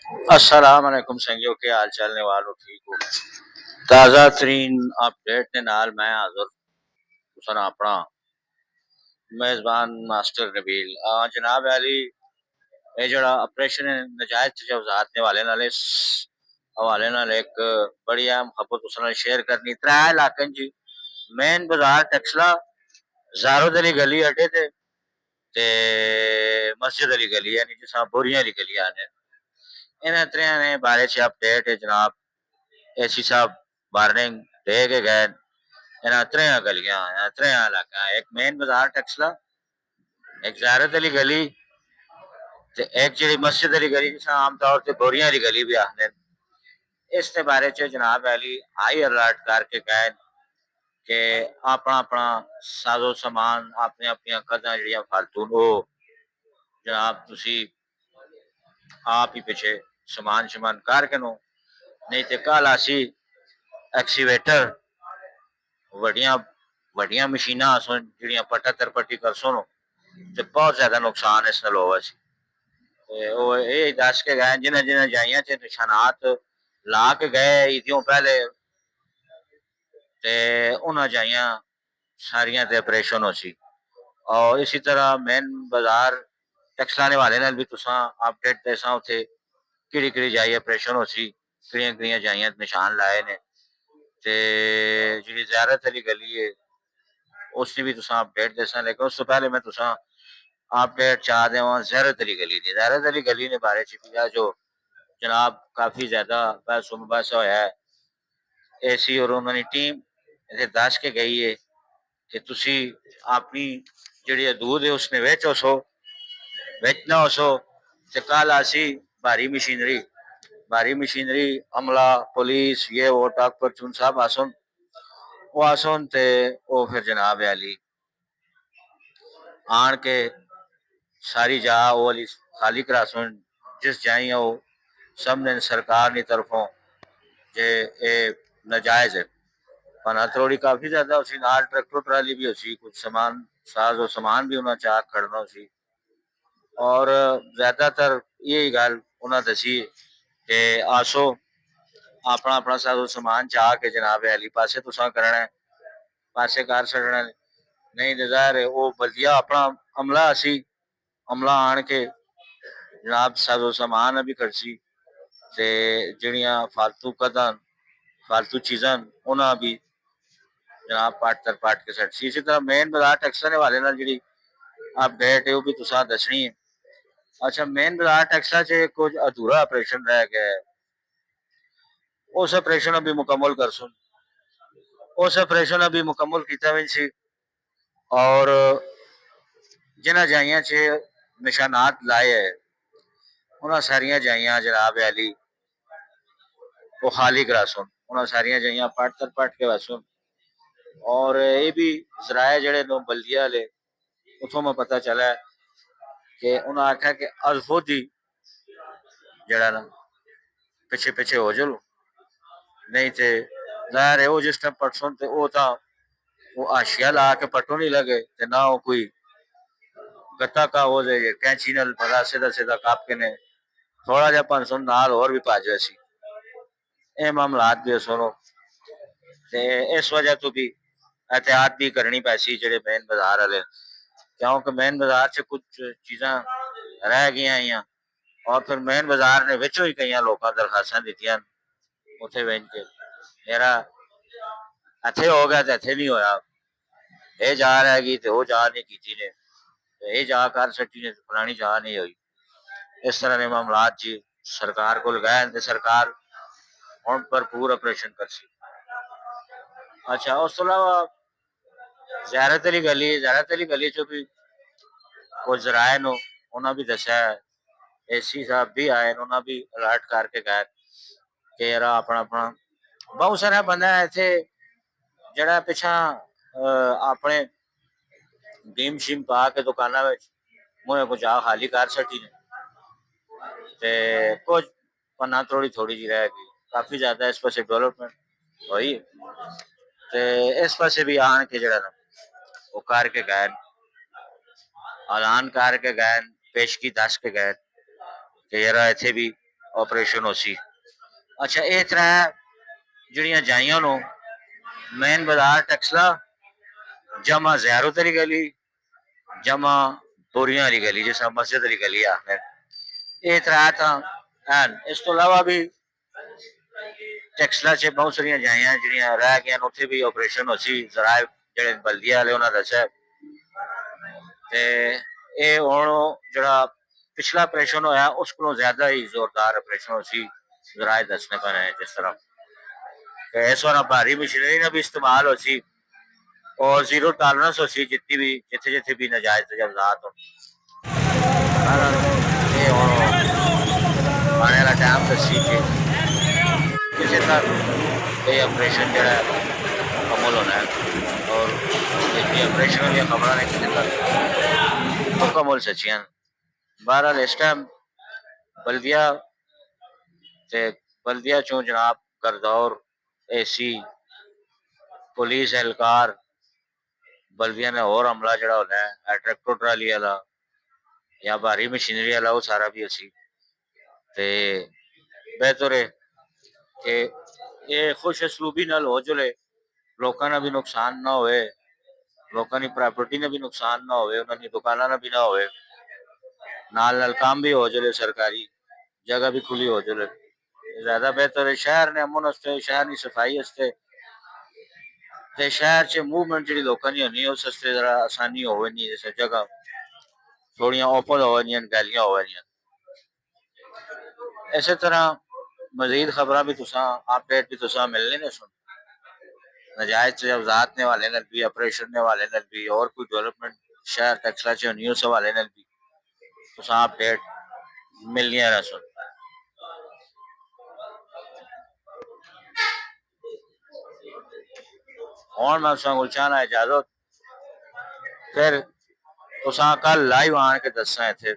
अस्सलाम वालेकुम संगियों के हाल चालने वालों ठीक हो ताज़ा तरीन अपडेट ने नाल मैं हाज़िर हुसन अपना मेज़बान मास्टर नबील जनाब अली ये जड़ा ऑपरेशन नजायज तजावुज़ात ने वाले नाल इस हवाले नाल एक बड़ी अहम खबर तुसां नाल शेयर करनी त्रै इलाकन जी मेन बाजार टक्सला ज़ारुद अली गली अड्डे ते मस्जिद अली गली यानी जिसां बोरियां अली गली आने इन्हें त्रै ने बारे च अपडेट है जनाब एसी साहब वार्निंग दे के गए इन्हें त्रै गलियां त्रै इलाका एक मेन बाजार टक्सला एक ज़ारत अली गली ते एक जी मस्जिद अली गली जिस आम तौर पर बोरियां अली गली भी आखते इस बारे च जनाब अली हाई अलर्ट करके गए कि अपना अपना साजो समान अपने अपन कदा जड़िया फालतू हो जनाब तुसी आप ही पिछे समान शमान करके नो नहीं तो कल असी एक्सीवेटर वड्डियां वड्डियां मशीनां आसन जिहड़ियां पट्टा तरपट्टी करसन ते बहुत ज्यादा नुकसान इस नाल होवे सी ते ओह ये दस के गए जिन्हें जिन्हें जाइयां च निशानात ला के गए ईदियों पहले ते उन्हें जाइयां सारियां ते ऑपरेशन हो सी और इसी तरह मेन बाजार टैक्स लाने वाले नाल भी तुसां अपडेट देसां उथे किड़ी किड़ी जाइए ऑपरेशन हो सी किड़ियां किड़ियां जाइयां निशान लाए ने ते जिहड़ी ज़ियारत अली गली है उसकी भी तुसां अपडेट देसां लेकिन उस तो पहले मैं तुसां अपडेट चाह देवां ज़ियारत अली गली दी ज़ियारत अली गली ने बारे च भी जो जनाब काफ़ी ज़्यादा बहस मुबहसा होया है एसी और उन्होंने टीम इत्थे दस के गई है कि तुसी अपनी जिहड़ी दूध है उसने बेचो सो बेचना हो सो ते कल असी भारी मशीनरी अमला पुलिस ये वो टाक परचून सब आसन वो आसन ते वो फिर जनाब अली आन के सारी जा वो वाली खाली करासन जिस जाई वो सबने सरकार की तरफों जे ए नाजायज है पर हथौड़ी काफी ज्यादा उसी नाल ट्रैक्टर ट्राली भी उसी कुछ सामान साज और सामान भी उन्हें चाक खड़ना उसी और ज्यादातर यही गल उन्हें दसी कि आसो अपना अपना साजो सामान चाह के जनाब अली पासे तुसा करना है पासे कर छड़ना नहीं तो जाहिर है वो बल्दिया अपना अमला असी अमला आन के जनाब साजो सामान भी खड़सी ते जिहड़ियां फालतू कदन फालतू चीज़ां उन्हें भी जनाब पाट तर पाट के सटसी इसी तरह मेन बाजार टैक्सा ने वाले नाल जिहड़ी अपडेट है वो भी तुसा दसनी है अच्छा मेन बाजार टैक्सा च कुछ अधूरा ऑपरेशन रह गया है उस ऑपरेशन अभी मुकम्मल कर सुन उस ऑपरेशन अभी मुकम्मल किया सी और जिन्हें जाइया च निशानात लाए है उन्हें सारिया जाइया जनाब अली वो खाली करा सुन उन्हें सारिया जाइया पट तर पट के वसुन और ये भी जराए जड़े नो बल्दिया ले उतों में पता चला कि उन्हें आख्या कि अल्फुद ही जड़ा ना पिछे पिछे हो चलो नहीं थे जाहिर है वो जिस टाइम पटसन ते वो आशिया ला के पटो नहीं लगे ते ना वो कोई गत्ता का हो जाए कैंची नाल पता सीधा सीधा काप के ने थोड़ा जा पंसन नाल और भी पा जाए सी ये मामलात भी सुनो ते इस वजह तो भी एहतियात भी करनी पैसी जेडे मेन बाजार वाले क्योंकि मेन बाजार च कुछ चीज़ां रह गई हैं और फिर मेन बाजार ने विचों ही कई लोगों दरखास्तां दित्तियां उत्थे वेच के मेरा इत्थे हो गया तो इत्थे नहीं होया ये जा रहेगी तो वो जा नहीं की ने ये जा कर सटी ने फलानी जा नहीं हुई इस तरह के मामलात जी सरकार को गए सरकार हम भरपूर ऑपरेशन कर सी अच्छा उस तो अलावा ज़ियारत अली गली चो भी कुछ जराए नो उन्हें भी दसा एसी साहब भी आए उन्हें भी अलर्ट करके गए कि यार अपना अपना बहुत सारा बंदा इतने जड़ा पिछा अपने डीम शीम पा के दुकाना मुँह कुछ आ खाली कर सटी ने ते कुछ पन्ना थोड़ी थोड़ी जी रह गई काफी ज्यादा इस पास डेवलपमेंट हुई ते इस पासे भी आन के जड़ा ना वो करके गए ऐलान करके गए पेशगी दस के गए कि यार इतने भी ऑपरेशन हो सी। अच्छा ये त्रै जड़ियां जाइयां नो मेन बाजार टैक्सला जमा ज़ैरो तरी गली जमा बोरियां वाली गली जिस मस्जिद वाली गली आखिर ये त्रै तां हैन। इस तो इलावा भी टैक्सला च बहुत सारियां जाइयां जड़ियां रह गईयां उत्थे भी ऑपरेशन हो सी जराए जेड़े बल्दिया वाले उन्होंने दस्या ते ये हुण जेड़ा पिछला ऑपरेशन होया उस कोलों ज्यादा ही जोरदार ऑपरेशन हो सी जराए दसने पैने जिस तरह इस बार भारी मशीनरी ने भी इस्तेमाल हो सी और जीरो टॉलरेंस हो सी जितनी भी जिथे जिथे भी नाजायज तजावजात हो ये हुण आने वाला टाइम दसी कि किसी तक ये ऑपरेशन जो है मुकम्मल होना है और जितनी ऑपरेशन वाली खबर ने किसी तक मुकम्मल सचियां। बहरहाल इस टाइम बल्दिया ते बल्दिया चों जनाब गरदौर एसी पुलिस एहलकार बल्दिया ने और हमला जड़ा होना है ट्रैक्टर ट्राली वाला या भारी मशीनरी वाला वो सारा भी असी ते बेहतर है कि ये खुश असलूबी नाल हो जुले लोगों का भी नुकसान ना होए लोगों की प्रॉपर्टी ने भी नुकसान ना होए उन्होंने दुकाना भी ना होए नाल नाल काम भी हो जुले सरकारी जगह भी खुली हो जुले ज्यादा बेहतर है। शहर ने अमन वास्ते शहर की सफाई वास्ते ते शहर च मूवमेंट जी लोगों की होनी उस वास्ते जरा आसानी होवे नहीं जैसे जगह थोड़ियां ओपन होवनियां गलियां होवनियां। इस तरह मजीद खबर भी तुसा अपडेट भी तुसा मिलने ने सुन नजायज तजावजात ने वाले नल भी ऑपरेशन ने वाले नल भी और कोई डेवलपमेंट शहर टैक्सला च होनी उस हवाले नल भी तुसा अपडेट मिलनी ना सुन। और मैं तुसा कोल चाहना इजाजत फिर तुसा कल लाइव आन के दसा इत्थे